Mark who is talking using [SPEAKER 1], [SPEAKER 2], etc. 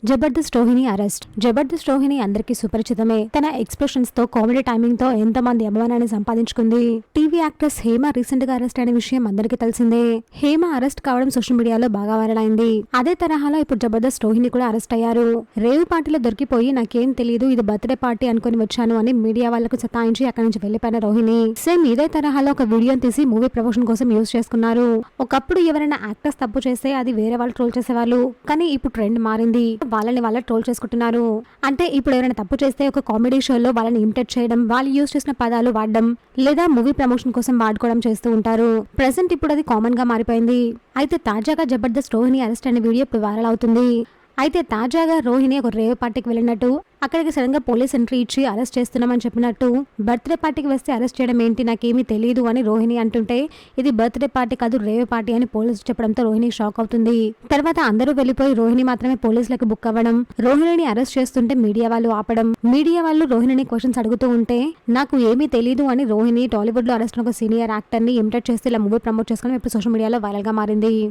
[SPEAKER 1] Jabardasth Rohini arrest. Jabardasth Rohini అందరికీ సుపరిచితమే. తన expressions తో, కామెడీ టైమింగ్ తో ఎంతో మంది అభిమానాన్ని సంపాదించుకుంది. టీవీ యాక్ట్రెస్ హేమ రీసెంట్ గా అరెస్ట్ అయిన విషయం అందరికీ తెలిసిందే. హేమ అరెస్ట్ కావడం సోషల్ మీడియాలో బాగా వైరల్ అయింది. అదే తరహాలో ఇప్పుడు జబర్దస్త్ రోహిణి కూడా అరెస్ట్ అయ్యారు. రేవు పార్టీలో దొరికిపోయి నాకేం తెలియదు, ఇది బర్త్డే పార్టీ అనుకుని వచ్చాను అని మీడియా వాళ్లకు సతాయించి అక్కడి నుంచి వెళ్లిపోయిన రోహిణి సేమ్ ఇదే తరహాలో ఒక వీడియోని తీసి మూవీ ప్రమోషన్ కోసం యూజ్ చేసుకున్నారు. ఒకప్పుడు ఎవరైనా యాక్టర్స్ తప్పు చేస్తే అది వేరే వాళ్ళు ట్రోల్ చేసేవాళ్ళు, కానీ ఇప్పుడు ట్రెండ్ మారింది. వాళ్ళని వాళ్ళ ట్రోల్ చేసుకుంటున్నారు. అంటే ఇప్పుడు ఎవరైనా తప్పు చేస్తే ఒక కామెడీ షోలో వాళ్ళని ఇమిటేట్ చేయడం, వాళ్ళు యూజ్ చేసిన పదాలు వాడడం, లేదా మూవీ ప్రమోషన్ కోసం వాడుకోవడం చేస్తూ ఉంటారు. ప్రెసెంట్ ఇప్పుడు అది కామన్ గా మారిపోయింది. అయితే తాజాగా జబర్దస్త్ రోహిణి అరెస్ట్ అయిన వీడియో ఇప్పుడు వైరల్ అవుతుంది. అయితే తాజాగా రోహిణి ఒక రేవ్ పార్టీకి వెళ్ళినట్టు, అక్కడికి సడన్ గా పోలీస్ ఎంట్రీ ఇచ్చి అరెస్ట్ చేస్తున్నామని చెప్పినట్టు, బర్త్డే పార్టీకి వస్తే అరెస్ట్ చేయడం ఏంటి, నాకేమీ తెలియదు అని రోహిణి అంటుంటే, ఇది బర్త్డే పార్టీ కాదు రేవ్ పార్టీ అని పోలీసులు చెప్పడంతో రోహిణి షాక్ అవుతుంది. తర్వాత అందరూ వెళ్లిపోయి రోహిణి మాత్రమే పోలీసులకు బుక్ అవ్వడం, రోహిణిని అరెస్ట్ చేస్తుంటే మీడియా వాళ్ళు ఆపడం, మీడియా వాళ్ళు రోహిణిని క్వశ్చన్స్ అడుగుతూ ఉంటే, నాకు ఏమీ తెలియదు అని రోహిణి టాలీవుడ్ లో అరెస్ట్ అయిన ఒక సీనియర్ యాక్టర్ ని ఇమిటేట్ చేస్తే ఇలా మూవీ ప్రమోట్ చేసుకుని ఇప్పుడు సోషల్ మీడియాలో వైరల్ గా మారింది.